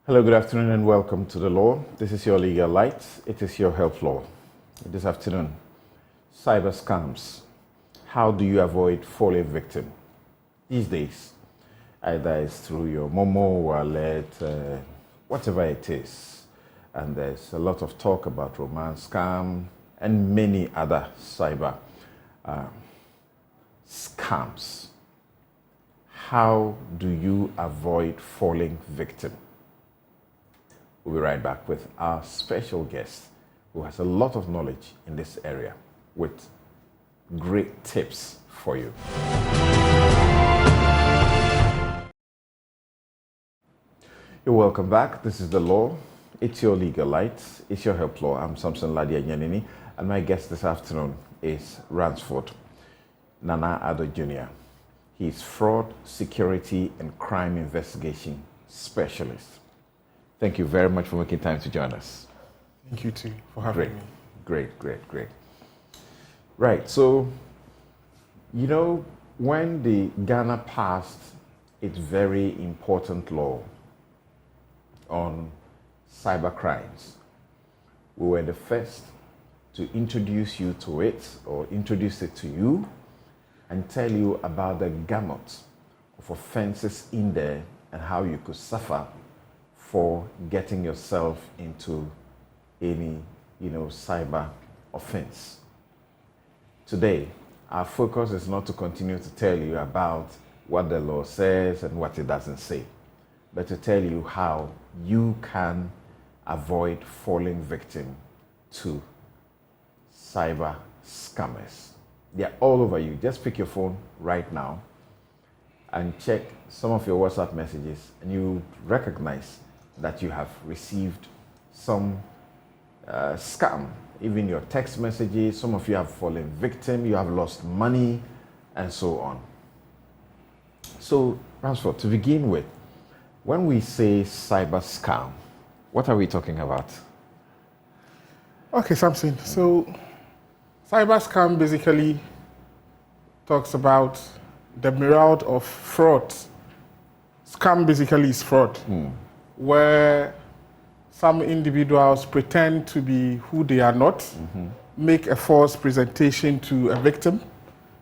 Hello, good afternoon, and welcome to the law. This is your legal light. It is your health law. This afternoon, cyber scams. How do you avoid falling victim? These days, either it's through your Momo wallet, whatever it is. And there's a lot of talk about romance scam and many other cyber scams. How do you avoid falling victim? We'll be right back with our special guest who has a lot of knowledge in this area with great tips for you. You're welcome back. This is The Law. It's your legal light. It's your help law. I'm Samson Ladia Nyanini, and my guest this afternoon is Ransford Nana Addo Jr. He's fraud, security, and crime investigation specialist. Thank you very much for making time to join us. Thank you too for having me. Great. Right, so, you know, when the Ghana passed its very important law on cyber crimes, we were the first to introduce you to it or introduce it to you and tell you about the gamut of offenses in there and how you could suffer for getting yourself into any, cyber offense. Today, our focus is not to continue to tell you about what the law says and what it doesn't say, but to tell you how you can avoid falling victim to cyber scammers. They're all over you. Just pick your phone right now and check some of your WhatsApp messages, and you recognize that you have received some scam. Even your text messages, some of you have fallen victim, you have lost money, and so on. So, Ransford, to begin with, when we say cyber scam, what are we talking about? Okay, Samson. So, cyber scam basically talks about the myriad of fraud. Scam basically is fraud. Where some individuals pretend to be who they are not, make a false presentation to a victim,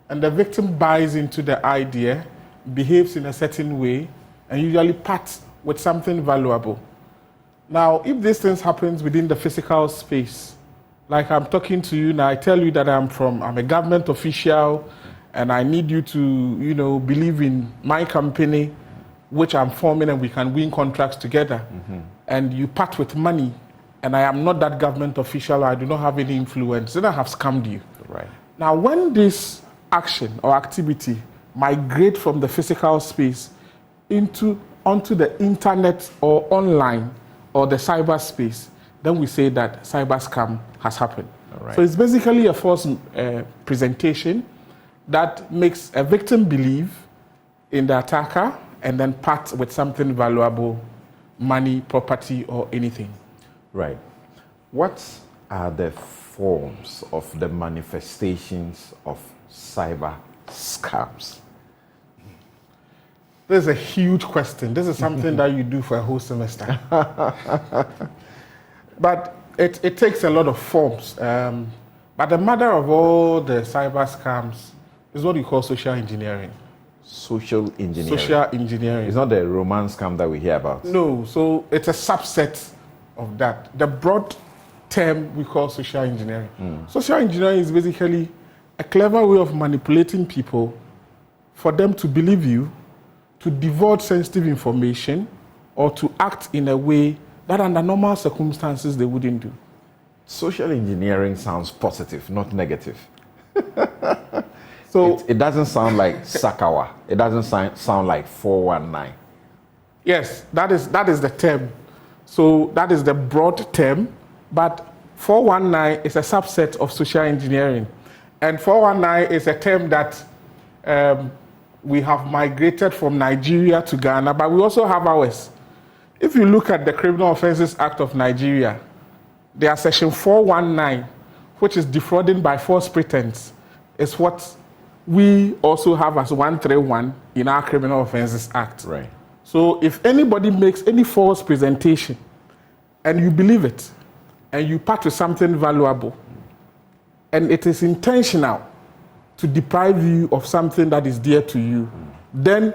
and the victim buys into the idea, behaves in a certain way, and usually parts with something valuable. Now, if these things happens within the physical space, like I'm talking to you now, I tell you that I'm a government official, and I need you to, believe in my company, which I'm forming, and we can win contracts together. And you part with money, and I am not that government official, I do not have any influence, then I have scammed you. Right. Now, when this action or activity migrate from the physical space onto the internet or online or the cyber space, then we say that cyber scam has happened. Right. So it's basically a false presentation that makes a victim believe in the attacker and then part with something valuable, money, property, or anything. Right. What are the forms of the manifestations of cyber scams? This is a huge question. This is something that you do for a whole semester. But it takes a lot of forms. But the mother of all the cyber scams is what you call social engineering. Social engineering. Social engineering. It's not the romance scam that we hear about. No, so it's a subset of that. The broad term we call social engineering. Social engineering is basically a clever way of manipulating people for them to believe you, to divulge sensitive information, or to act in a way that under normal circumstances they wouldn't do. Social engineering sounds positive, not negative. So it doesn't sound like Sakawa. It doesn't sound like 419. Yes, that is the term. So that is the broad term, but 419 is a subset of social engineering. And 419 is a term that we have migrated from Nigeria to Ghana, but we also have ours. If you look at the Criminal Offences Act of Nigeria, their section 419, which is defrauding by false pretense, is what we also have as 131 in our Criminal Offences Act. Right. So if anybody makes any false presentation and you believe it, and you part with something valuable, and it is intentional to deprive you of something that is dear to you, then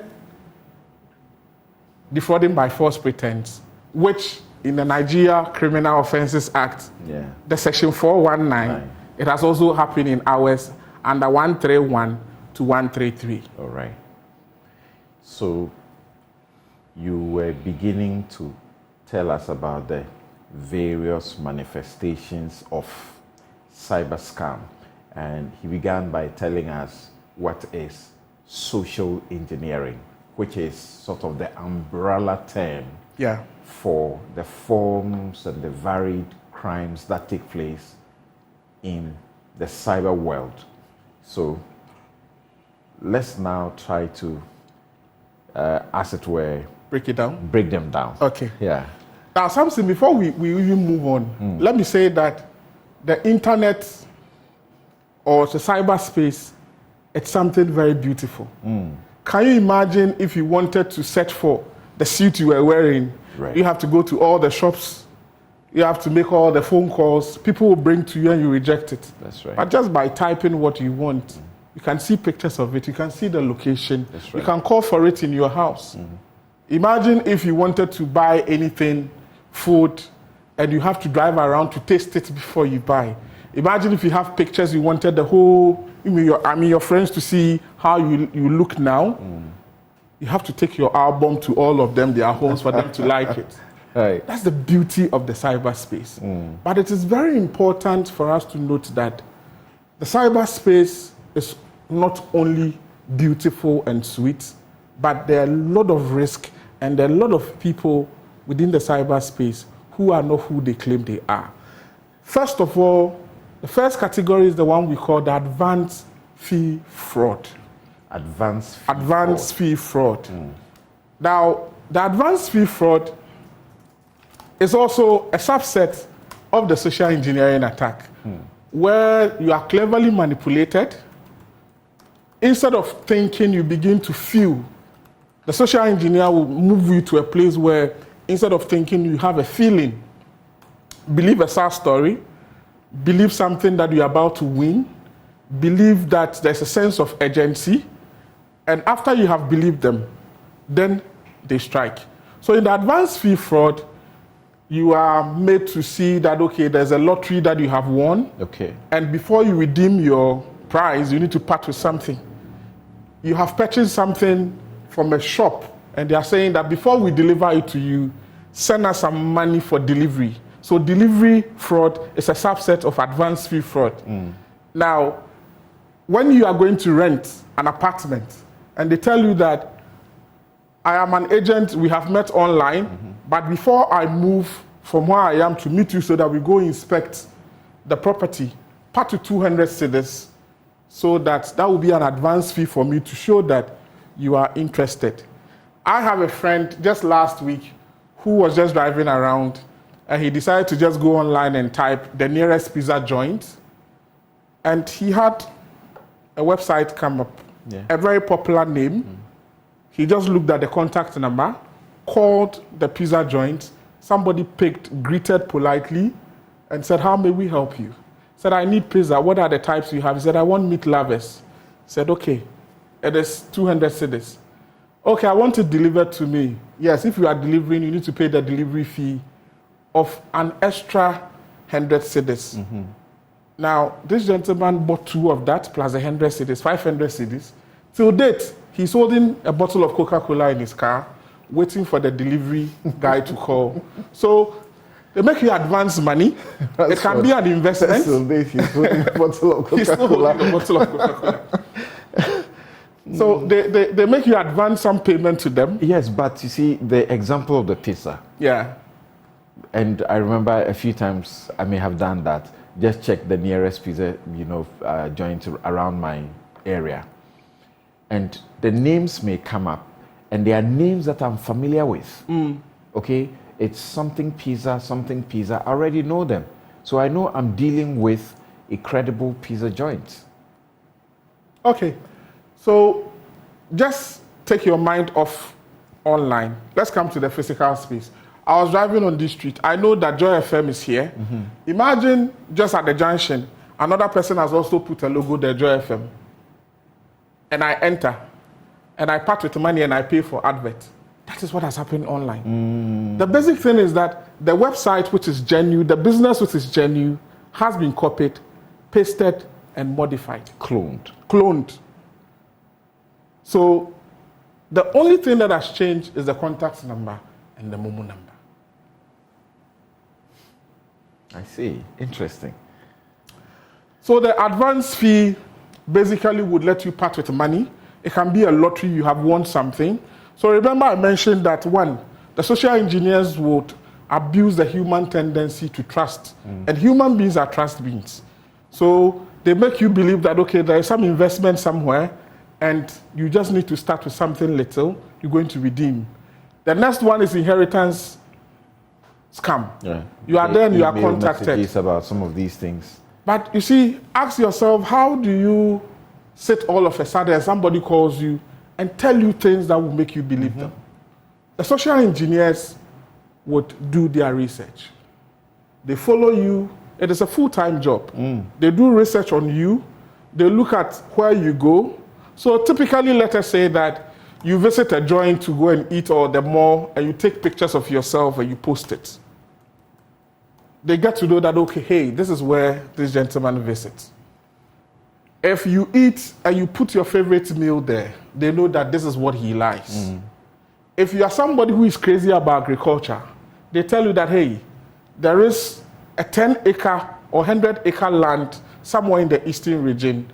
defrauding by false pretense, which in the Nigeria Criminal Offences Act, the section 419, it has also happened in ours under 131 to 133. All right. So you were beginning to tell us about the various manifestations of cyber scam, and he began by telling us what is social engineering, which is sort of the umbrella term for the forms and the varied crimes that take place in the cyber world. So let's now try to, as it were, break them down. Okay. Yeah. Now, something before we even move on, let me say that the internet or the cyberspace, it's something very beautiful. Can you imagine if you wanted to search for the suit you were wearing? Right. You have to go to all the shops, you have to make all the phone calls, people will bring to you and you reject it. That's right. But just by typing what you want, you can see pictures of it, you can see the location, That's right. You can call for it in your house. Imagine if you wanted to buy anything, food, and you have to drive around to taste it before you buy. Imagine if you have pictures, you wanted the whole, your friends to see how you look now. You have to take your album to all of them, their homes, for them to like it. Right. That's the beauty of the cyberspace. But it is very important for us to note that the cyberspace is not only beautiful and sweet, but there are a lot of risk and there are a lot of people within the cyberspace who are not who they claim they are. First of all, the first category is the one we call the advanced fee fraud. Advanced fee fraud. Now, the advanced fee fraud is also a subset of the social engineering attack, where you are cleverly manipulated. Instead of thinking, you begin to feel. The social engineer will move you to a place where instead of thinking, you have a feeling. Believe a sad story, believe something that you're about to win, believe that there's a sense of urgency, and after you have believed them, then they strike. So in the advanced fee fraud, you are made to see that, okay, there's a lottery that you have won, and before you redeem your prize, you need to part with something. You have purchased something from a shop, and they are saying that before we deliver it to you, send us some money for delivery. So delivery fraud is a subset of advanced fee fraud. Now, when you are going to rent an apartment, and they tell you that I am an agent, we have met online, but before I move from where I am to meet you so that we go inspect the property, part to 200 cedis, so that will be an advance fee for me to show that you are interested. I have a friend just last week who was just driving around and he decided to just go online and type the nearest pizza joint, and he had a website come up, a very popular name. He just looked at the contact number, called the pizza joint, somebody picked, greeted politely, and said, how may we help you? Said, I need pizza. What are the types you have? He said, I want meat lovers. Said, okay, it is 200 cedis. Okay, I want it delivered to me. Yes, if you are delivering, you need to pay the delivery fee of an extra 100 cedis. Now, this gentleman bought 2 of that plus 100 cedis, 500 cedis. Till date, he's holding a bottle of Coca-Cola in his car, waiting for the delivery guy to call. So they make you advance money. It can be an investment. So he's holding a bottle of Coca-Cola. He's still holding a bottle of Coca-Cola. So they make you advance some payment to them. Yes, but you see, the example of the pizza. Yeah. And I remember a few times I may have done that. Just check the nearest pizza, joint around my area. And the names may come up, and they are names that I'm familiar with. Okay? It's something pizza. I already know them. So I know I'm dealing with a credible pizza joint. Okay. So just take your mind off online. Let's come to the physical space. I was driving on this street. I know that Joy FM is here. Imagine just at the junction, another person has also put a logo there, Joy FM. And I enter, and I part with the money and I pay for advert. That is what has happened online. The basic thing is that the website, which is genuine, the business, which is genuine, has been copied, pasted, and modified. Cloned. So the only thing that has changed is the contact number and the Momo number. I see. Interesting. So the advance fee basically would let you part with money. It can be a lottery, you have won something. So remember I mentioned that one, the social engineers would abuse the human tendency to trust. And human beings are trust beings. So they make you believe that, okay, there is some investment somewhere and you just need to start with something little, you're going to redeem. The next one is inheritance scam. Yeah. You are there and you are contacted. About some of these things. But you see, ask yourself, how do you sit all of a sudden and somebody calls you and tell you things that will make you believe them? The social engineers would do their research. They follow you. It is a full-time job. They do research on you. They look at where you go. So typically, let us say that you visit a joint to go and eat or the mall, and you take pictures of yourself and you post it. They get to know that, okay, hey, this is where this gentleman visits. If you eat and you put your favorite meal there, they know that this is what he likes. If you are somebody who is crazy about agriculture, they tell you that, hey, there is a 10-acre or 100-acre land somewhere in the eastern region,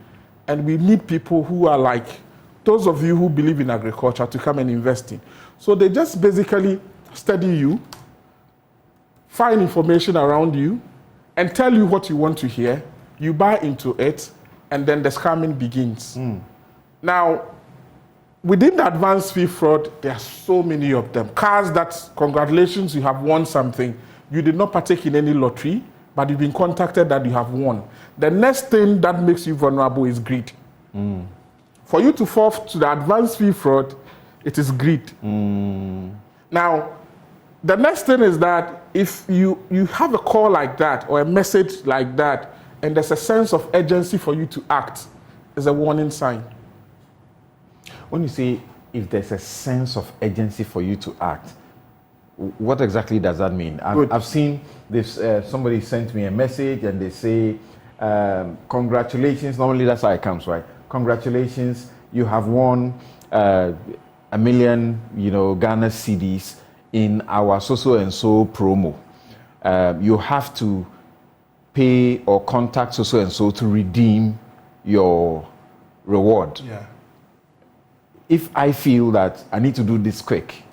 and we need people who are like those of you who believe in agriculture to come and invest in. So they just basically study you, find information around you, and tell you what you want to hear. You buy into it, and then the scamming begins. Now, within the advance fee fraud, there are so many of them. Cars that, congratulations, you have won something. You did not partake in any lottery, but you've been contacted that you have won. The next thing that makes you vulnerable is greed. For you to fall to the advance fee fraud, it is greed. Now, the next thing is that if you have a call like that or a message like that, and there's a sense of urgency for you to act, is a warning sign. When you say if there's a sense of urgency for you to act, what exactly does that mean? I've seen this. Somebody sent me a message and they say, "Congratulations." Normally that's how it comes, right? Congratulations, you have won $1 million, Ghana cedis in our so and so promo. You have to pay or contact so and so to redeem your reward. If I feel that I need to do this quick,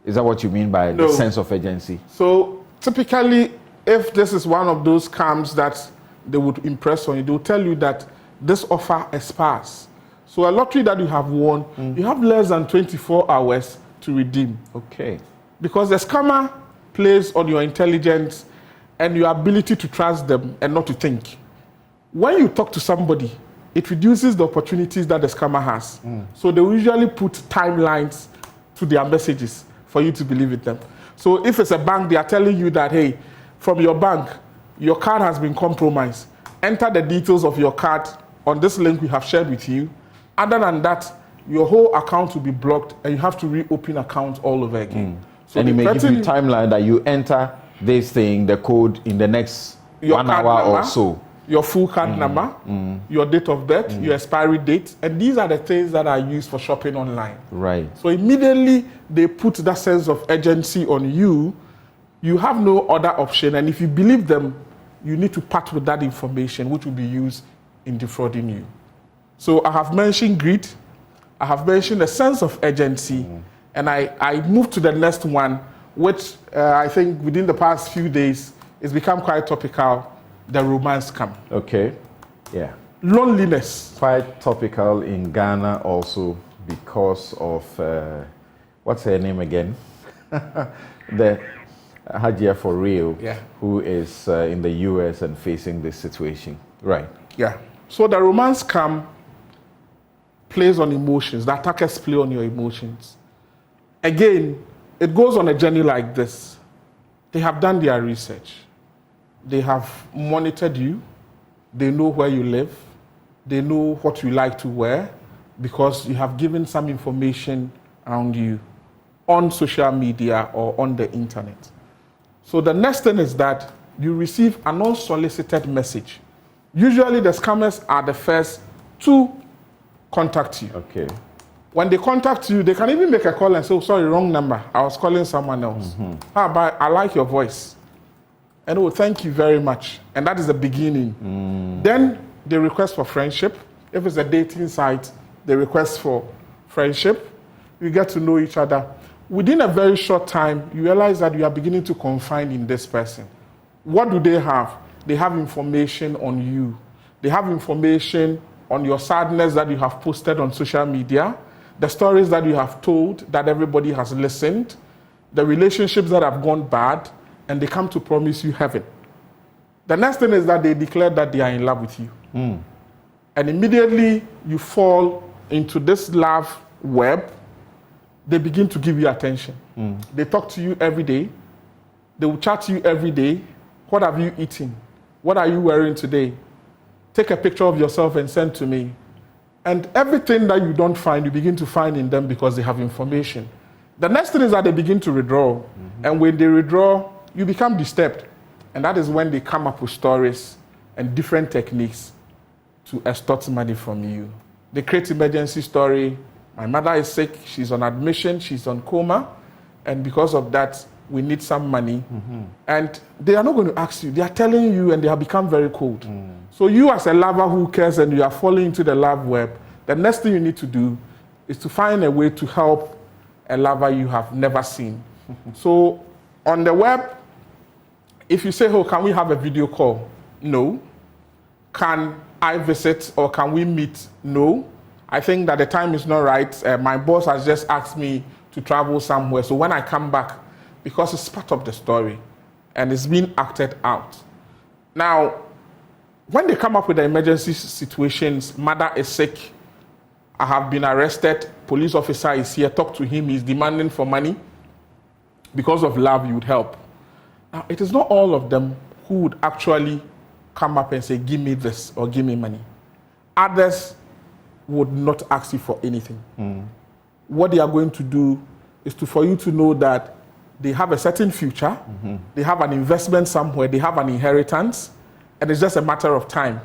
is that what you mean by the sense of urgency? So typically, if this is one of those scams that they would impress on you, they will tell you that this offer expires. So a lottery that you have won, you have less than 24 hours to redeem. Okay. Because the scammer plays on your intelligence and your ability to trust them and not to think. When you talk to somebody, it reduces the opportunities that the scammer has. So they will usually put timelines to their messages for you to believe in them. So if it's a bank, they are telling you that, hey, from your bank, your card has been compromised. Enter the details of your card on this link we have shared with you. Other than that, your whole account will be blocked and you have to reopen accounts all over again. So and it may give you timeline that you enter this thing, the code, in the next 1 hour or so. Your full card number, your date of birth, your expiry date, and these are the things that are used for shopping online. Right. So immediately they put that sense of urgency on you. You have no other option, and if you believe them, you need to part with that information, which will be used in defrauding you. So I have mentioned greed, I have mentioned a sense of urgency, and I moved to the next one, which I think within the past few days it's become quite topical. The romance scam. Okay. Yeah. Loneliness. Quite topical in Ghana also because of, what's her name again? The Hajia for real, who is in the US and facing this situation. Right. Yeah. So the romance scam plays on emotions. The attackers play on your emotions. Again, it goes on a journey like this. They have done their research. They have monitored you. They know where you live. They know what you like to wear because you have given some information around you on social media or on the internet. So the next thing is that you receive an unsolicited message. Usually the scammers are the first to contact you. Okay. When they contact you, they can even make a call and say, oh, sorry, wrong number. I was calling someone else. But I like your voice. And oh, thank you very much. And that is the beginning. Then they request for friendship. If it's a dating site, they request for friendship. You get to know each other. Within a very short time, you realize that you are beginning to confide in this person. What do they have? They have information on you. They have information on your sadness that you have posted on social media, the stories that you have told that everybody has listened, the relationships that have gone bad, and they come to promise you heaven. The next thing is that they declare that they are in love with you. And immediately you fall into this love web, they begin to give you attention. They talk to you every day. They will chat to you every day. What have you eaten? What are you wearing today? Take a picture of yourself and send to me. And everything that you don't find, you begin to find in them because they have information. The next thing is that they begin to withdraw. And when they withdraw, you become disturbed. And that is when they come up with stories and different techniques to extort money from you. They create emergency story. My mother is sick, she's on admission, she's on coma. And because of that, we need some money. And they are not going to ask you. They are telling you and they have become very cold. So you as a lover who cares and you are falling into the love web, the next thing you need to do is to find a way to help a lover you have never seen. So on the web, if you say, oh, can we have a video call? No. Can I visit or can we meet? No. I think that the time is not right. My boss has just asked me to travel somewhere. So when I come back, because it's part of the story and it's being acted out. Now, when they come up with the emergency situations, mother is sick, I have been arrested, police officer is here, talk to him, he's demanding for money. Because of love, you would help. Now, it is not all of them who would actually come up and say, give me this or give me money. Others would not ask you for anything. What they are going to do is for you to know that they have a certain future, they have an investment somewhere, they have an inheritance, and it's just a matter of time.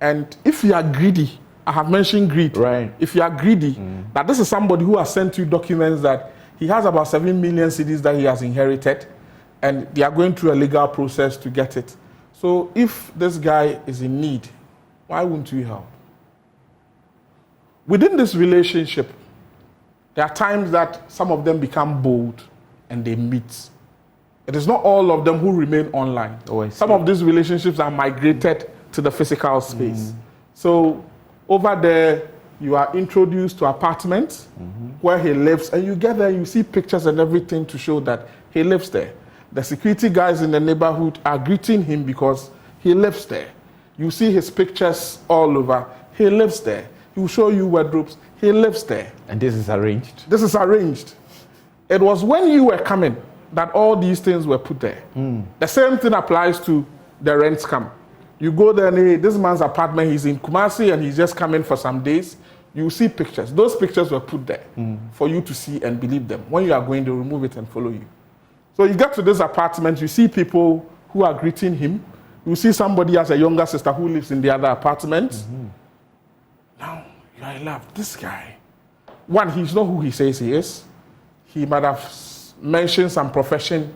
And if you are greedy, I have mentioned greed. Right. If you are greedy, that this is somebody who has sent you documents that he has about 7 million cedis that he has inherited, and they are going through a legal process to get it. So if this guy is in need, why wouldn't you help? Within this relationship, there are times that some of them become bold and they meet. It is not all of them who remain online. Some of these relationships are migrated to the physical space. So over there, you are introduced to apartments where he lives, and you get there, you see pictures and everything to show that he lives there. The security guys in the neighborhood are greeting him because he lives there. You see his pictures all over. He lives there. He will show you wardrobes. He lives there. And this is arranged? This is arranged. It was when you were coming that all these things were put there. The same thing applies to the rent scam. You go there and hey, this man's apartment, he's in Kumasi and he's just coming for some days. You see pictures. Those pictures were put there for you to see and believe them. When you are going, they remove it and follow you. So you get to this apartment, you see people who are greeting him. You see somebody as a younger sister who lives in the other apartment. Now, you are in love. This guy, one, he's not who he says he is. He might have mentioned some profession,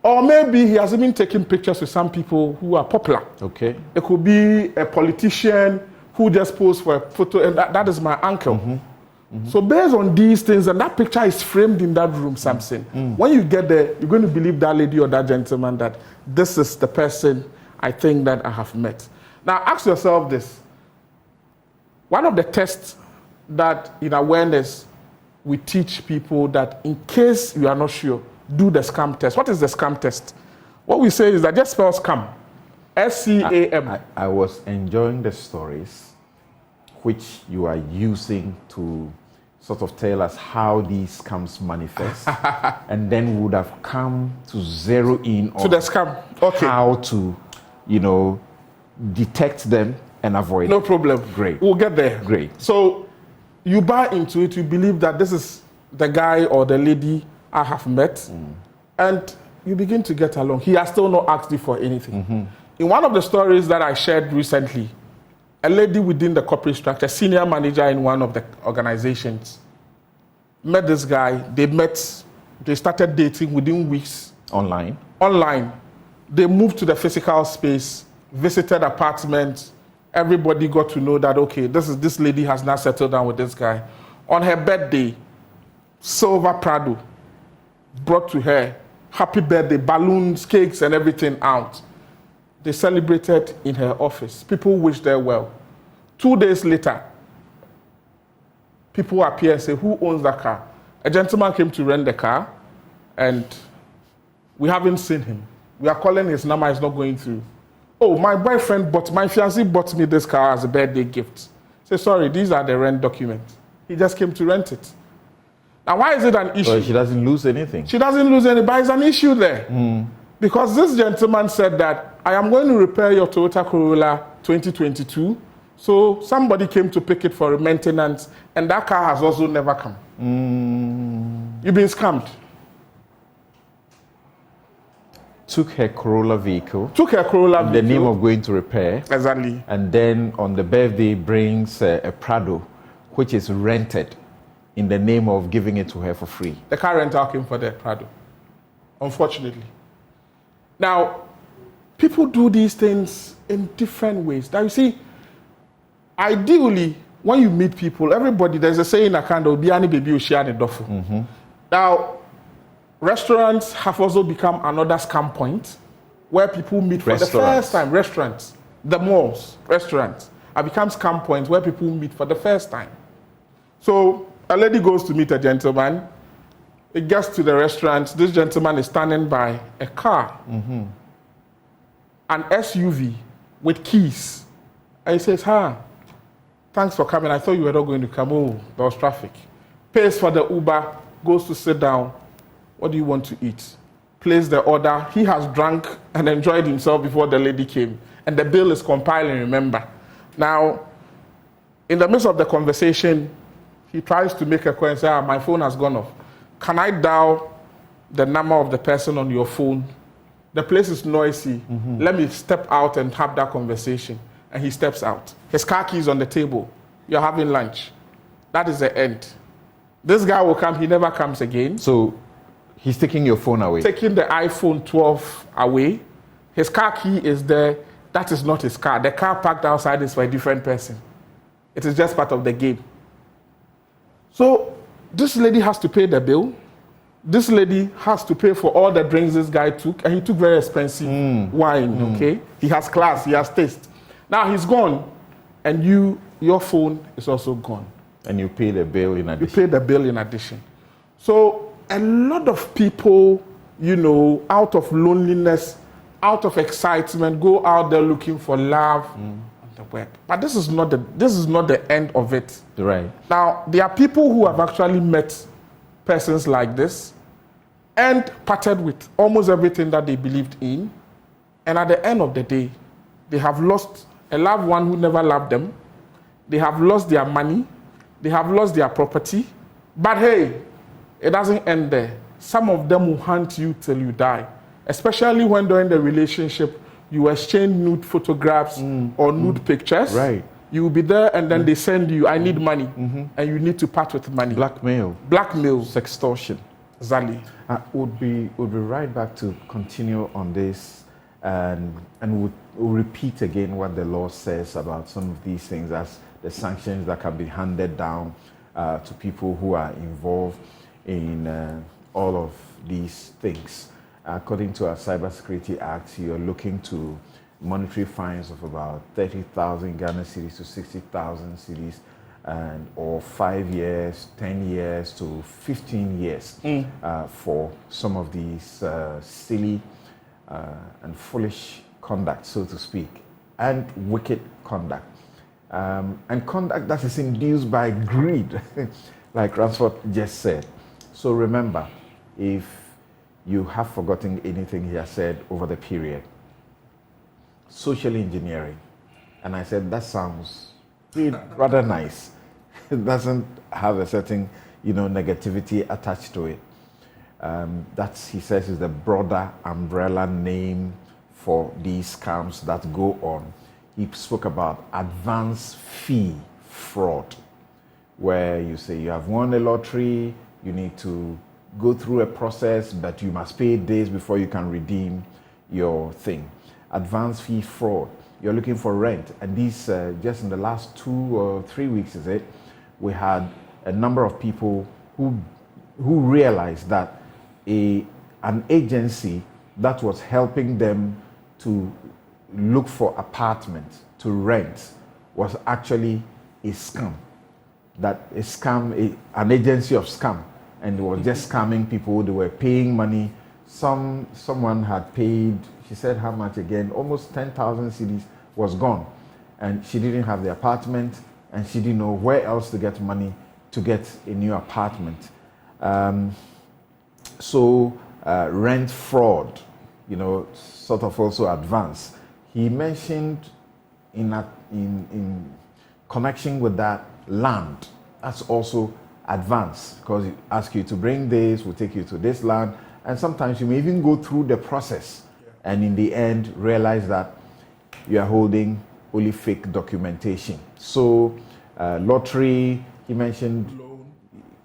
or maybe he has even taken pictures with some people who are popular. Okay. It could be a politician who just posed for a photo, and that is my uncle. So based on these things, and that picture is framed in that room, Samson. When you get there, you're going to believe that lady or that gentleman that this is the person I think that I have met. Now ask yourself this. One of the tests that in awareness we teach people that in case you are not sure, do the scam test. What is the scam test? What we say is that just spell scam. S-C-A-M. I was enjoying the stories which you are using to sort of tell us how these scams manifest, and then we would have come to zero in on to the scam. Okay. how to, detect them and avoid No them. problem. Great. We'll get there. Great. So you buy into it, you believe that this is the guy or the lady I have met, and you begin to get along. He has still not asked you for anything. In one of the stories that I shared recently, a lady within the corporate structure, senior manager in one of the organizations, met this guy. They started dating within weeks. Online. They moved to the physical space, visited apartments. Everybody got to know that, okay, this lady has now settled down with this guy. On her birthday, silver Prado brought to her, happy birthday, balloons, cakes, and everything out. They celebrated in her office. People wished her well. 2 days later, people appear and say, who owns that car? A gentleman came to rent the car, and we haven't seen him. We are calling his number, it's not going through. Oh, my fiancé bought me this car as a birthday gift. Say, sorry, these are the rent documents. He just came to rent it. Now, why is it an issue? Well, she doesn't lose anything. She doesn't lose any, but it's an issue there. Because this gentleman said that, I am going to repair your Toyota Corolla 2022. So somebody came to pick it for maintenance, and that car has also never come. You've been scammed. Took her Corolla vehicle. In the name of going to repair. Exactly. And then on the birthday brings a Prado, which is rented in the name of giving it to her for free. The car rental came for the Prado, unfortunately. Now, people do these things in different ways. Now, you see, ideally, when you meet people, everybody, there's a saying, Now, restaurants have also become another scam point where people meet for the first time. Restaurants, the malls, restaurants have become scam points where people meet for the first time. So a lady goes to meet a gentleman. It gets to the restaurant. This gentleman is standing by a car, an SUV with keys. And he says, thanks for coming. I thought you were not going to come. Oh, there was traffic. Pays for the Uber, goes to sit down. What do you want to eat? Place the order. He has drunk and enjoyed himself before the lady came. And the bill is compiling, remember. Now, in the midst of the conversation, he tries to make a call and say, my phone has gone off. Can I dial the number of the person on your phone? The place is noisy. Let me step out and have that conversation. And he steps out. His car keys on the table. You're having lunch. That is the end. This guy will come. He never comes again. So he's taking your phone away. Taking the iPhone 12 away. His car key is there. That is not his car. The car parked outside is for a different person. It is just part of the game. So this lady has to pay the bill. This lady has to pay for all the drinks this guy took. And he took very expensive wine, okay? He has class, he has taste. Now he's gone. And your phone is also gone. And you pay the bill in addition. You pay the bill in addition. So a lot of people, out of loneliness, out of excitement, go out there looking for love on the web. But this is not the end of it. Right. Now, there are people who have actually met persons like this and parted with almost everything that they believed in. And at the end of the day, they have lost a loved one who never loved them. They have lost their money. They have lost their property. But hey, it doesn't end there. Some of them will hunt you till you die. Especially when during the relationship, you exchange nude photographs or nude pictures. Right. You will be there and then they send you, I need money. And you need to part with money. Blackmail. Sextortion. Exactly. We'll be right back to continue on this, and we'll repeat again what the law says about some of these things as the sanctions that can be handed down to people who are involved in all of these things. According to our Cybersecurity Act, you're looking to monetary fines of about 30,000 Ghana cedis to 60,000 cedis, or 5 years, 10 years to 15 years for some of these silly and foolish conduct, so to speak, and wicked conduct. And conduct that is induced by greed. like Ransford just said. So remember, if you have forgotten anything he has said over the period, social engineering, and I said that sounds rather nice. It doesn't have a certain, negativity attached to it. That's, he says, is the broader umbrella name for these scams that go on. He spoke about advance fee fraud, where you say you have won a lottery, you need to go through a process, but you must pay days before you can redeem your thing. Advance fee fraud. You're looking for rent, and these just in the last 2 or 3 weeks, is it? We had a number of people who realized that an agency that was helping them to look for apartments to rent was actually a scam. That a scam, an agency of scam, and they were just scamming people. They were paying money. Someone had paid, she said how much again? Almost 10,000 cedis was gone, and she didn't have the apartment, and she didn't know where else to get money to get a new apartment. Rent fraud, sort of also advance. He mentioned in connection with that, land. That's also advance, because it asks you to bring this, will take you to this land, and sometimes you may even go through the process, and in the end realize that you are holding only fake documentation. So lottery, he mentioned Loan.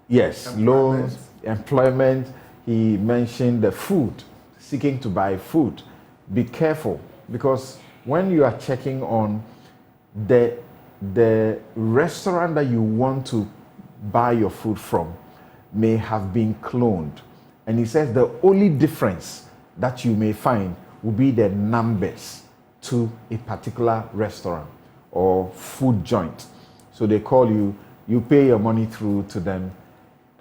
yes, loans, employment. He mentioned the food, seeking to buy food. Be careful, because when you are checking on the restaurant that you want to buy your food from may have been cloned. And he says the only difference that you may find will be the numbers to a particular restaurant or food joint. So they call you, you pay your money through to them,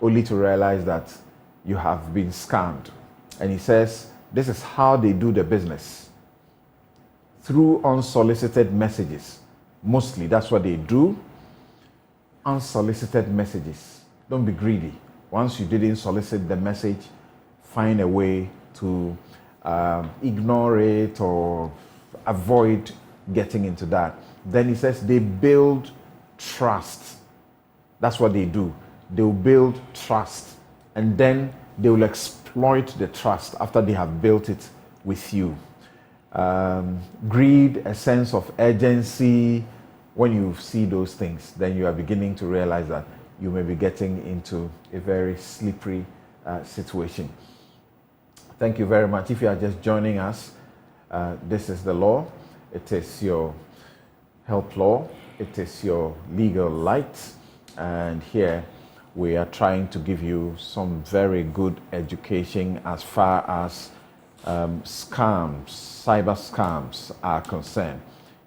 only to realize that you have been scammed. And he says this is how they do the business, through unsolicited messages. Mostly that's what they do. Unsolicited messages. Don't be greedy. Once you didn't solicit the message, find a way to ignore it or avoid getting into that. Then he says they build trust. That's what they do. They will build trust, and then they will exploit the trust after they have built it with you. Greed, a sense of urgency. When you see those things, then you are beginning to realize that you may be getting into a very slippery situation. Thank you very much. If you are just joining us, this is the law. It is your help law. It is your legal light. And here we are trying to give you some very good education as far as scams, cyber scams are concerned.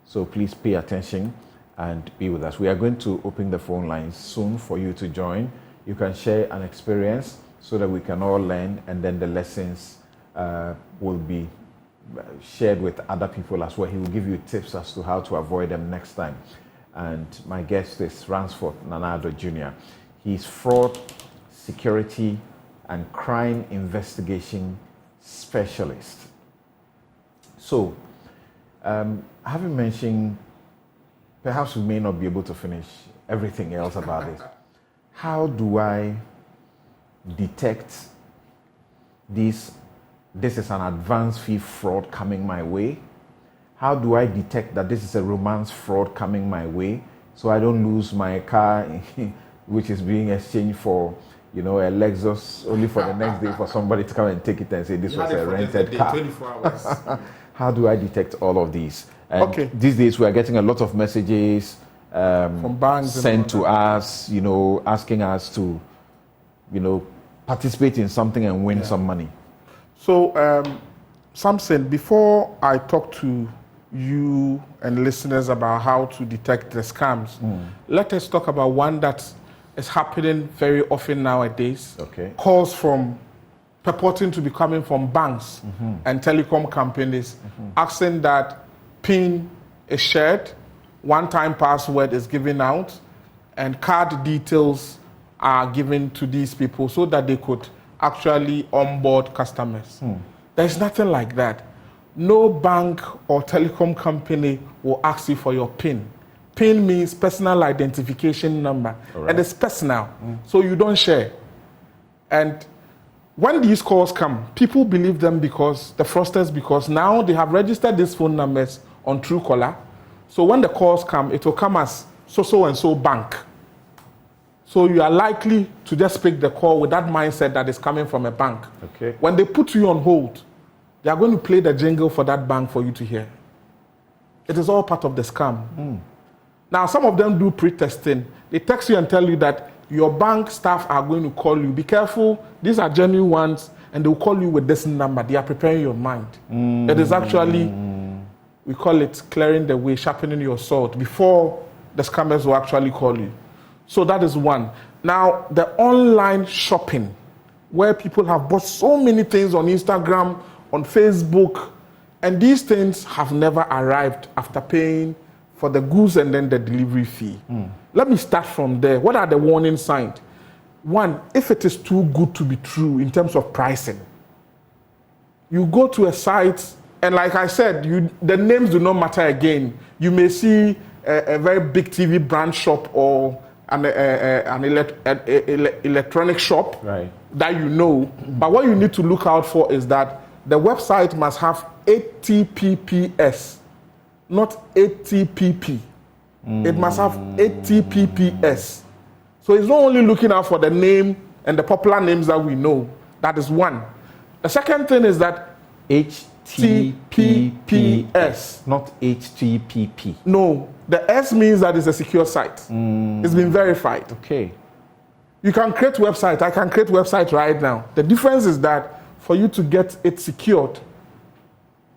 So please pay attention and be with us. We are going to open the phone lines soon for you to join. You can share an experience so that we can all learn, and then the lessons will be shared with other people as well. He will give you tips as to how to avoid them next time. And my guest is Ransford Nanado Jr. He's fraud, security, and crime investigation specialist. So, having mentioned, perhaps we may not be able to finish everything else about it. How do I detect this is an advance fee fraud coming my way? How do I detect that this is a romance fraud coming my way, so I don't lose my car, which is being exchanged for, a Lexus, only for the next day for somebody to come and take it and say this was a rented car? 24 hours. How do I detect all of these? And okay. These days we are getting a lot of messages from banks sent to us, asking us to, participate in something and win some money. So, Samson, before I talk to you and listeners about how to detect the scams, let us talk about one that is happening very often nowadays. Okay. Calls from purporting to be coming from banks and telecom companies, asking that PIN is shared, one-time password is given out, and card details are given to these people so that they could actually onboard customers. There's nothing like that. No bank or telecom company will ask you for your PIN. PIN means personal identification number, and it's personal, so you don't share. And when these calls come, people believe them because the fraudsters, because now they have registered these phone numbers on Truecaller. So when the calls come, it will come as so and so bank. So you are likely to just pick the call with that mindset that is coming from a bank. Okay. When they put you on hold, they are going to play the jingle for that bank for you to hear. It is all part of the scam. Now, some of them do pre-testing. They text you and tell you that your bank staff are going to call you. Be careful, these are genuine ones, and they will call you with this number. They are preparing your mind. It is actually, we call it clearing the way, sharpening your sword before the scammers will actually call you. So that is one. Now, the online shopping, where people have bought so many things on Instagram, on Facebook, and these things have never arrived after paying for the goods and then the delivery fee. Let me start from there. What are the warning signs? One, if it is too good to be true in terms of pricing. You go to a site, and like I said, the names do not matter again. You may see a very big TV brand shop or an electronic shop that you know. But what you need to look out for is that the website must have HTTPS, not HTTP. It must have HTTPS. So it's not only looking out for the name and the popular names that we know. That is one. The second thing is that HTTPS, not HTTP. No, the S means that it's a secure site. It's been verified. Okay. You can create website. I can create website right now. The difference is that for you to get it secured,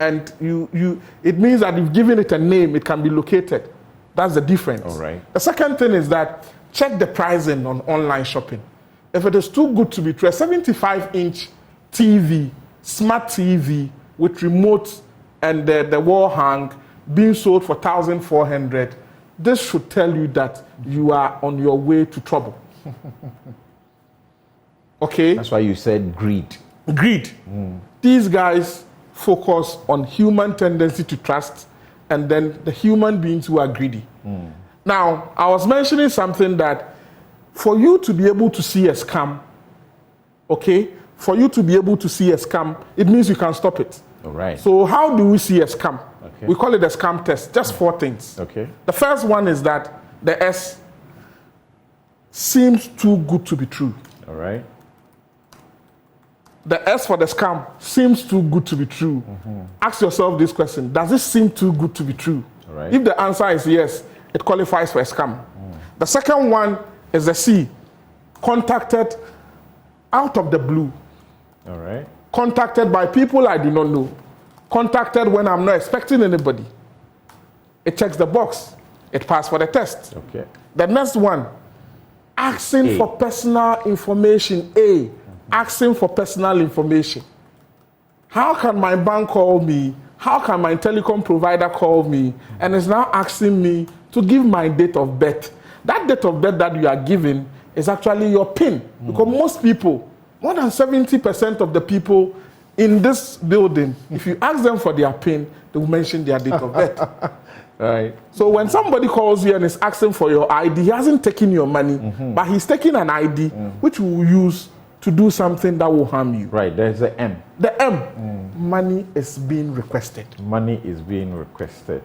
and it means that you've given it a name, it can be located. That's the difference. All right. The second thing is that check the pricing on online shopping. If it is too good to be true, a 75-inch TV, smart TV with remote and the wall hang being sold for 1,400, this should tell you that you are on your way to trouble. Okay? That's why you said greed. Greed. These guys focus on human tendency to trust and then the human beings who are greedy. Now, I was mentioning something that for you to be able to see a scam, okay, for you to be able to see a scam, it means you can stop it. All right. So how do we see a scam? Okay. We call it a scam test. Just 4 things. Okay. The first one is that the S seems too good to be true. All right. The S for the scam seems too good to be true. Ask yourself this question: does it seem too good to be true? All right. If the answer is yes, it qualifies for a scam. The second one is the C, contacted out of the blue. All right. Contacted by people I do not know. Contacted when I'm not expecting anybody. It checks the box. It passed for the test. Okay. The next one, asking for personal information. A, asking for personal information. How can my bank call me? How can my telecom provider call me? And it's now asking me to give my date of birth. That date of birth that you are giving is actually your PIN. Because most people, more than 70% of the people in this building, if you ask them for their PIN, they will mention their date of birth. Right. So when somebody calls you and is asking for your ID, he hasn't taken your money, but he's taking an ID which we will use to do something that will harm you. Right, there's the M. The M, money is being requested. Money is being requested.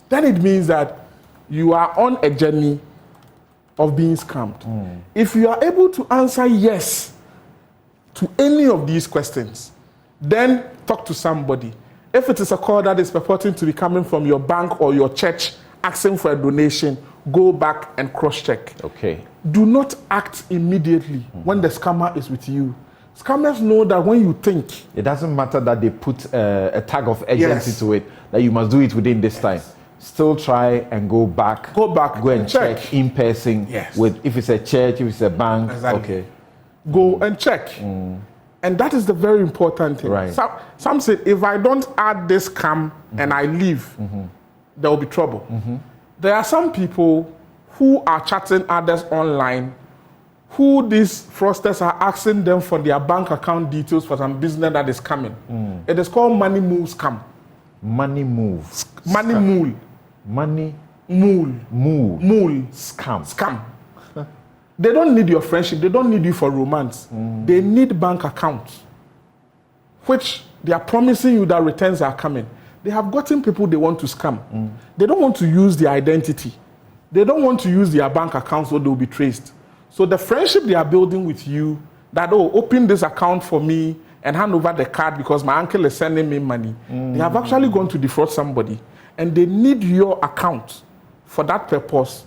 Then it means that you are on a journey of being scammed. If you are able to answer yes to any of these questions, then talk to somebody. If it is a call that is purporting to be coming from your bank or your church asking for a donation, go back and cross-check. Okay. Do not act immediately when the scammer is with you. Scammers know that when you think... It doesn't matter that they put a tag of urgency to it, that you must do it within this time. Still try and go back. Go back. Go and check in person. Yes. With if it's a church, if it's a bank. Exactly. Okay. Go and check. And that is the very important thing. Right. Some say, if I don't add this scam and I leave, there will be trouble. There are some people who are chatting others online who these fraudsters are asking them for their bank account details for some business that is coming. It is called money mule scam. Money move. Money Scam. mule. Money Mule. mule. Scam. Scam. They don't need your friendship. They don't need you for romance. They need bank accounts, which they are promising you that returns are coming. They have gotten people they want to scam. They don't want to use their identity. They don't want to use their bank accounts so they'll be traced. So the friendship they are building with you, that, oh, open this account for me and hand over the card because my uncle is sending me money. They have actually gone to defraud somebody, and they need your account for that purpose.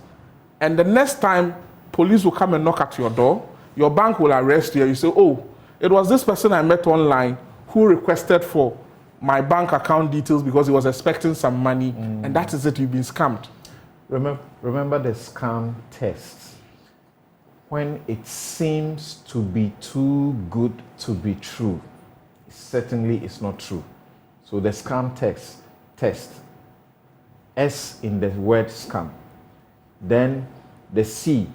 And the next time police will come and knock at your door, your bank will arrest you. You say, oh, it was this person I met online who requested for my bank account details because he was expecting some money, and that is it, you've been scammed. Remember the scam test. When it seems to be too good to be true, it certainly is not true. So the scam test, S in the word scam. Then the C,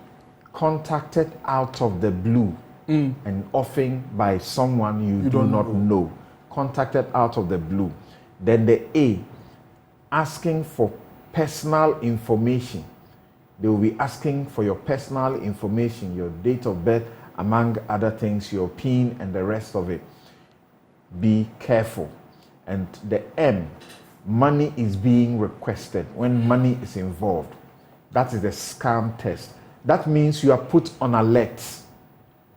contacted out of the blue and often by someone you do not know. Contacted out of the blue. Then the A, asking for personal information. They will be asking for your personal information, your date of birth, among other things, your PIN and the rest of it. Be careful. And the M, money is being requested. When money is involved, that is the scam test. That means you are put on alert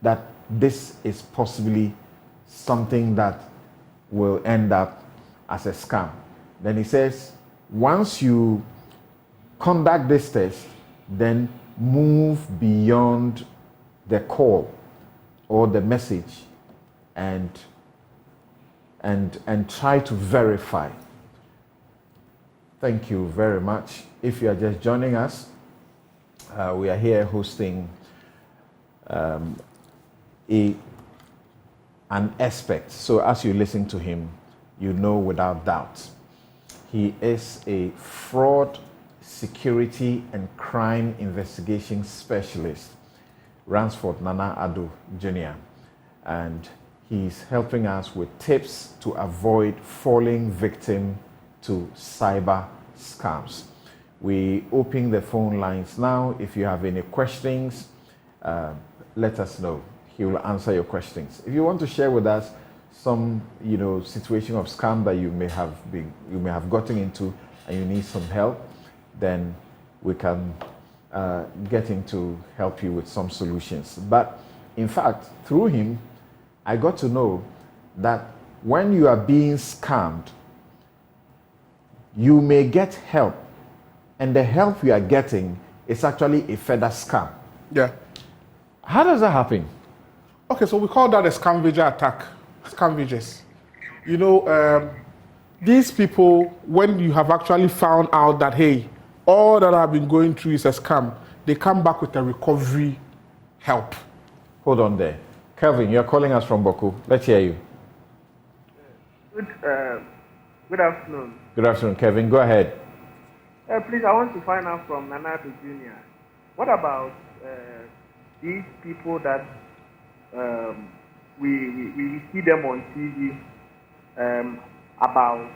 that this is possibly something that will end up as a scam. Then he says, once you conduct this test, then move beyond the call or the message and try to verify. Thank you very much. If you are just joining us, we are here hosting an expert. So as you listen to him, you know without doubt, he is a fraud, security, and crime investigation specialist, Ransford Nana Addo Jr. And he's helping us with tips to avoid falling victim to cyber scams. We open the phone lines now. If you have any questions, let us know. He will answer your questions. If you want to share with us some, situation of scam that you may have gotten into and you need some help, then we can get him to help you with some solutions. But in fact, through him, I got to know that when you are being scammed, you may get help, and the help you are getting is actually a further scam. Yeah. How does that happen? Okay, so we call that a scavenger attack. Scavengers. These people, when you have actually found out that, hey, all that I've been going through is a scam, they come back with a recovery help. Hold on there. Kelvin, you're calling us from Boku. Let's hear you. Good afternoon. Good afternoon, Kevin. Go ahead. Please, I want to find out from Nanato Jr. What about these people that we see them on TV about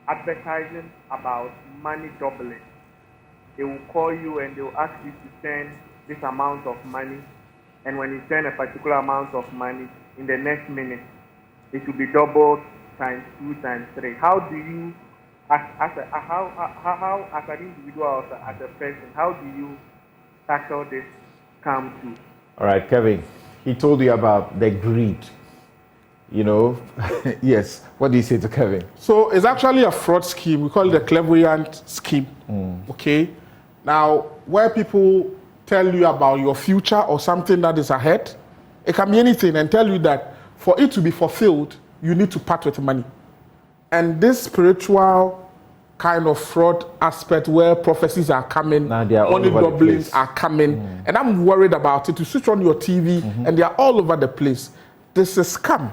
advertising about money doubling? They will call you and they will ask you to send this amount of money, and when you send a particular amount of money, in the next minute, it will be doubled times 2 times 3. How do you, as an individual, as a person, how do you tackle this scam too? All right, Kevin, he told you about the greed. Yes. What do you say to Kevin? So it's actually a fraud scheme. We call it a clairvoyant scheme. Okay. Now, where people tell you about your future or something that is ahead, it can be anything, and tell you that for it to be fulfilled, you need to part with money. And this spiritual kind of fraud aspect where prophecies are coming, money doublings are coming, and I'm worried about it. You switch on your TV and they are all over the place. This is a scam.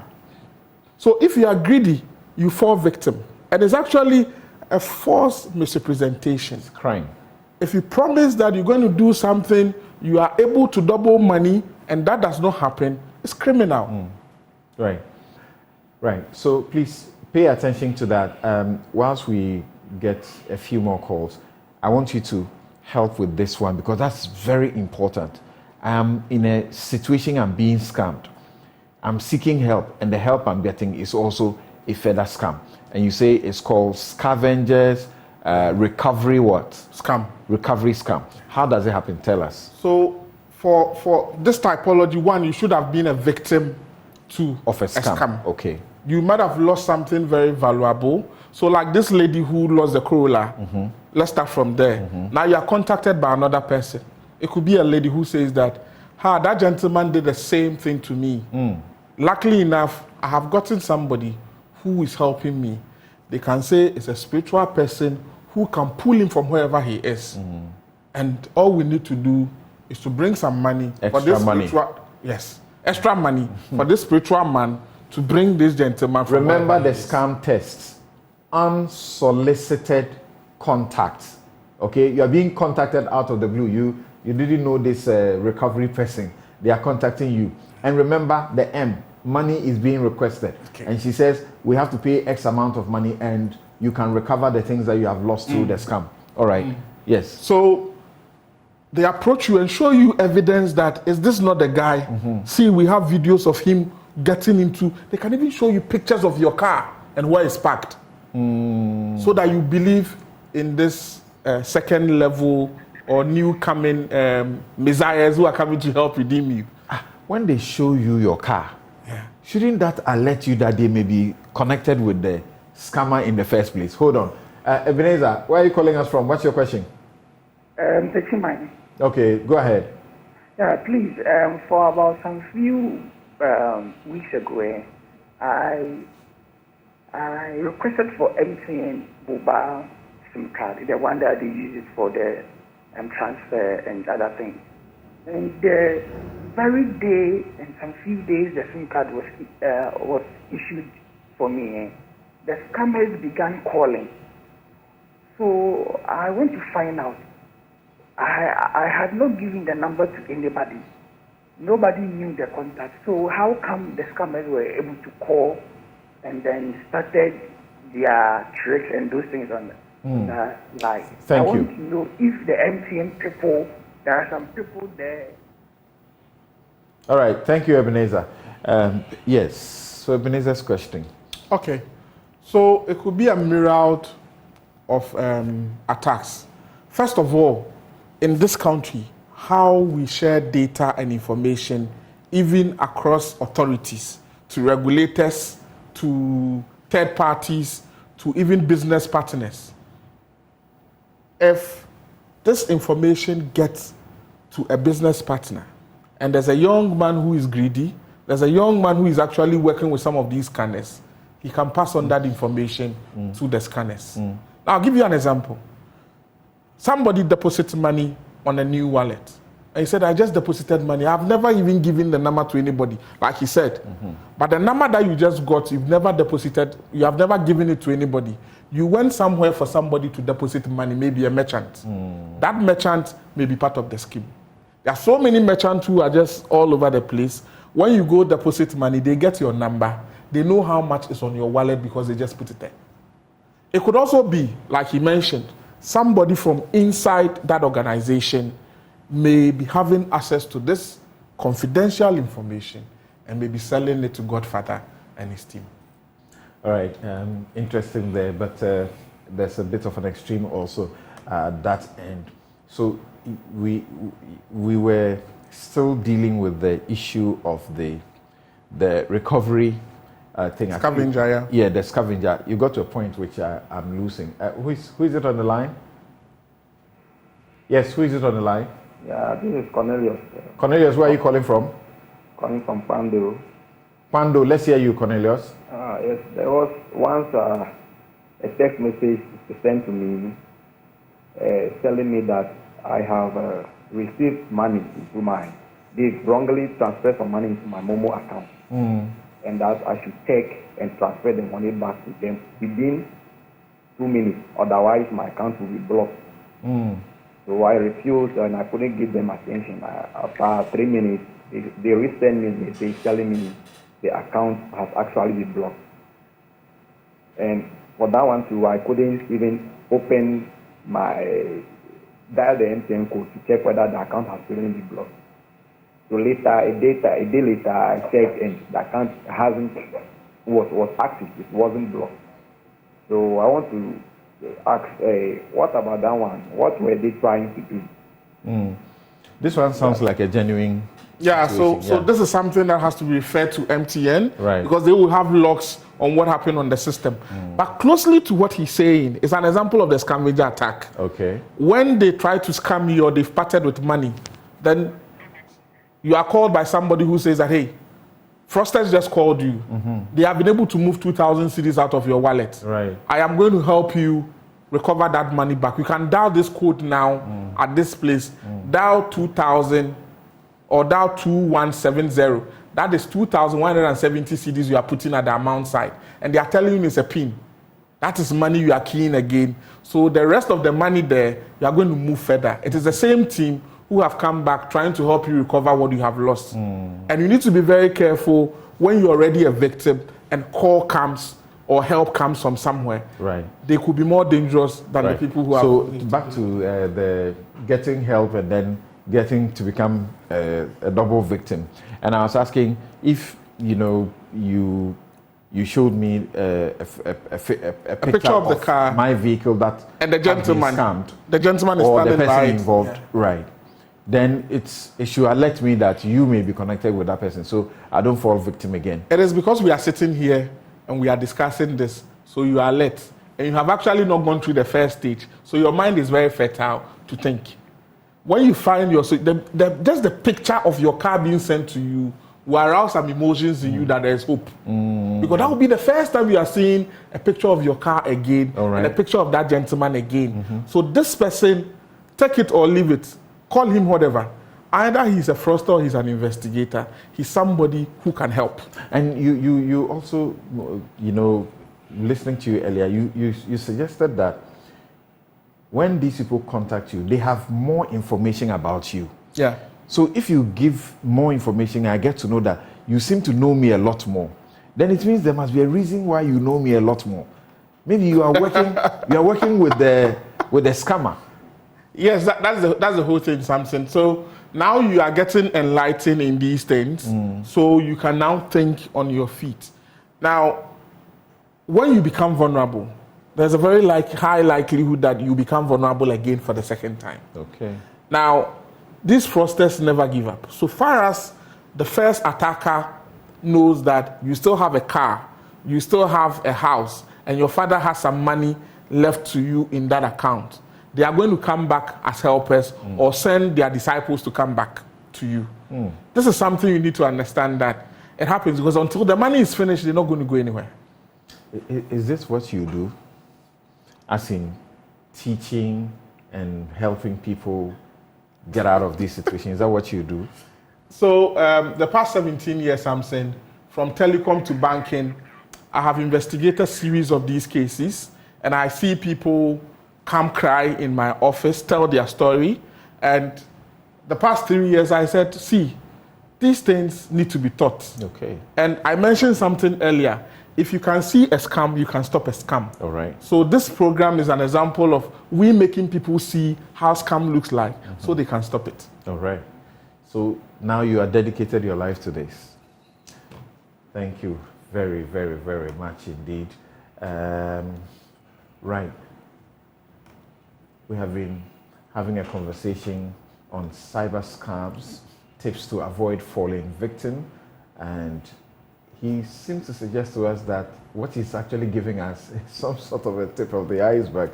So if you are greedy, you fall victim. And it's actually a false misrepresentation. It's crime. If you promise that you're going to do something you are able to double money and that does not happen, it's criminal. Right. Right. So please pay attention to that. Whilst we get a few more calls, I want you to help with this one because that's very important. I'm in a situation I'm being scammed. I'm seeking help, and the help I'm getting is also a further scam. And you say it's called scavengers recovery what? Scam. Recovery scam. How does it happen? Tell us. So for this typology, one, you should have been a victim of a scam. Okay. You might have lost something very valuable. So like this lady who lost the Corolla, let's start from there. Now you are contacted by another person. It could be a lady who says that, that gentleman did the same thing to me. Luckily enough, I have gotten somebody who is helping me. They can say it's a spiritual person who can pull him from wherever he is. And all we need to do is to bring some money for this spiritual, extra money for this spiritual man to bring this gentleman from Remember the scam tests. Unsolicited contacts. Okay, you are being contacted out of the blue. You didn't know this recovery person. They are contacting you. And remember the M, money is being requested. Okay. And she says, we have to pay X amount of money and you can recover the things that you have lost through the scam. All right. Yes. So they approach you and show you evidence that, is this not the guy? See, we have videos of him getting into, they can even show you pictures of your car and where it's parked. So that you believe in this second level or new coming messiahs who are coming to help redeem you. When they show you your car, shouldn't that alert you that they may be connected with the scammer in the first place? Hold on. Ebenezer, where are you calling us from? What's your question? Mine. Okay, go ahead. Yeah, please. For about some few weeks ago, I requested for MTN mobile SIM card, the one that they use it for the transfer and other things. And the very day and some few days the SIM card was issued for me, the scammers began calling. So I went to find out. I had not given the number to anybody. Nobody knew the contact. So how come the scammers were able to call and then started their tricks and those things on the line? I want to know if the MTN people, there are some people there. All right. Thank you, Ebenezer. Yes. So Ebenezer's question. Okay. So it could be a myriad of attacks. First of all, in this country, how we share data and information, even across authorities, to regulators, to third parties, to even business partners. If this information gets to a business partner, and there's a young man who is greedy, there's a young man who is actually working with some of these scanners, he can pass on that information to the scanners. Now, I'll give you an example. Somebody deposited money on a new wallet. And he said, I just deposited money. I've never even given the number to anybody, like he said. But the number that you just got, you've never deposited, you have never given it to anybody. You went somewhere for somebody to deposit money, maybe a merchant. That merchant may be part of the scheme. There are so many merchants who are just all over the place. When you go deposit money, they get your number. They know how much is on your wallet because they just put it there. It could also be, like he mentioned, somebody from inside that organization may be having access to this confidential information and may be selling it to Godfather and his team. All right, interesting there, but there's a bit of an extreme also at that end. So we were still dealing with the issue of the recovery thing. Scavenger, yeah. The scavenger. You got to a point which I'm losing. Who is it on the line? Yes, who is it on the line? Yeah, this is Cornelius. Cornelius, where are you calling from? Calling from Pando. Pando, let's hear you, Cornelius. Yes, there was once a text message sent to me telling me that I have received money into they wrongly transferred some money into my Momo account. And that I should take and transfer the money back to them within 2 minutes. Otherwise, my account will be blocked. So I refused and I couldn't give them attention. After 3 minutes, they resend me a message telling me the account has actually been blocked. And for that one too, I couldn't even open dial the MTN code to check whether the account has really been blocked. So later, a day later, I checked and the account was active. It wasn't blocked. So I want to ask, what about that one? What were they trying to do? This one sounds like a genuine Yeah, situation. so this is something that has to be referred to MTN, Right. because they will have logs on what happened on the system. But closely to what he's saying is an example of the scavenger attack. Okay. When they try to scam you or they've parted with money, then you are called by somebody who says that, hey, Frosters just called you. They have been able to move 2,000 cedis out of your wallet. Right. I am going to help you recover that money back. You can dial this code now at this place. Dial 2,000 or dial 2170. That is 2,170 cedis you are putting at the amount side. And they are telling you it's a PIN. That is money you are keying again. So the rest of the money there, you are going to move further. It is the same team who have come back trying to help you recover what you have lost. And you need to be very careful when you're already a victim and call comes or help comes from somewhere. Right. They could be more dangerous than the people who So have... back to the getting help and then getting to become a double victim. And I was asking if, you showed me a picture of the car, my vehicle that and the gentleman, had been scammed, the gentleman is or the standing person by involved, yeah. right? Then it should alert me that you may be connected with that person, so I don't fall victim again. It is because we are sitting here and we are discussing this, so you are alert, and you have actually not gone through the first stage, so your mind is very fertile to think. When you find just the picture of your car being sent to you will arouse some emotions in you that there is hope. Because that will be the first time you are seeing a picture of your car again, and a picture of that gentleman again. So this person, take it or leave it, call him whatever. Either he's a fraudster or he's an investigator. He's somebody who can help. And you also, listening to you earlier, you suggested that when these people contact you, they have more information about you. Yeah. So if you give more information, I get to know that you seem to know me a lot more. Then it means there must be a reason why you know me a lot more. Maybe you are working with the scammer. Yes, that's the whole thing, Samson. So now you are getting enlightened in these things, so you can now think on your feet. Now, when you become vulnerable, there's a very high likelihood that you become vulnerable again for the second time. Okay. Now, these fraudsters never give up. So far as the first attacker knows that you still have a car, you still have a house, and your father has some money left to you in that account, they are going to come back as helpers or send their disciples to come back to you. This is something you need to understand, that it happens because until the money is finished, they're not going to go anywhere. Is this what you do? As in teaching and helping people get out of this situation? Is that what you do? So the past 17 years, Samson, from telecom to banking, I have investigated a series of these cases, and I see people come cry in my office, tell their story. And the past 3 years, I said, see, these things need to be taught. Okay. And I mentioned something earlier. If you can see a scam, you can stop a scam. All right. So this program is an example of we making people see how scam looks like so they can stop it. All right. So now you are dedicated your life to this. Thank you very, very, very much indeed. Right. We have been having a conversation on cyber scams, tips to avoid falling victim, and he seems to suggest to us that what he's actually giving us is some sort of a tip of the iceberg.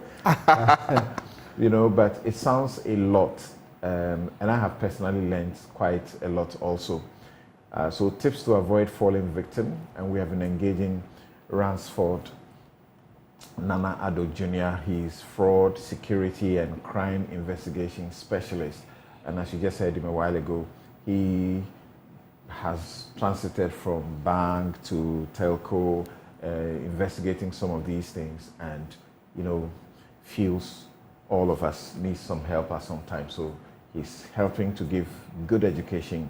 But it sounds a lot. And I have personally learned quite a lot also. So tips to avoid falling victim, and we have been engaging Ransford Nana Addo Jr. He's fraud, security, and crime investigation specialist. And as you just heard him a while ago, he has transited from bank to telco, investigating some of these things, and feels all of us need some help at some time. So he's helping to give good education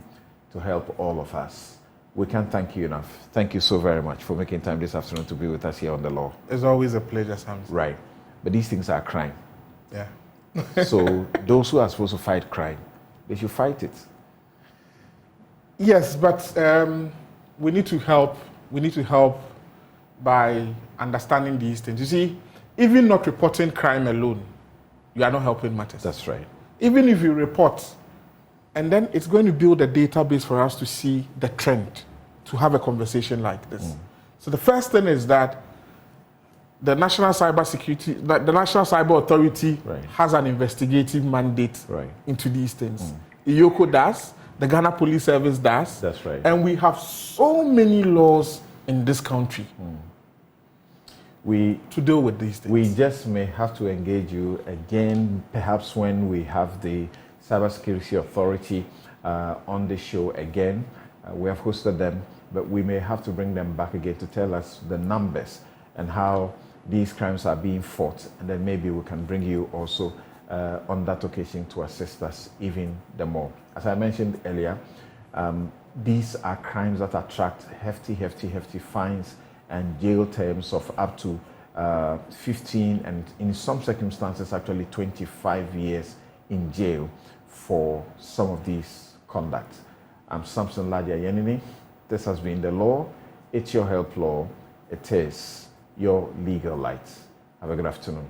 to help all of us. We can't thank you enough. Thank you so very much for making time this afternoon to be with us here on The Law. It's always a pleasure, Samson. Right. But these things are crime. Yeah. So those who are supposed to fight crime, they should fight it. Yes, but we need to help. We need to help by understanding these things. You see, even not reporting crime alone, you are not helping matters. That's right. Even if you report, and then it's going to build a database for us to see the trend, to have a conversation like this. So the first thing is that the National Cyber Authority Right. has an investigative mandate Right. into these things. IOCO does, the Ghana Police Service does. That's right. And we have so many laws in this country to deal with these things. We just may have to engage you again, perhaps when we have the Cybersecurity Authority on the show again. We have hosted them, but we may have to bring them back again to tell us the numbers and how these crimes are being fought. And then maybe we can bring you also on that occasion to assist us even the more. As I mentioned earlier, these are crimes that attract hefty fines and jail terms of up to 15 and in some circumstances actually 25 years in jail for some of these conducts. I'm Samson Ladia Yenini. This has been The Law. It's your help law. It is your legal light. Have a good afternoon.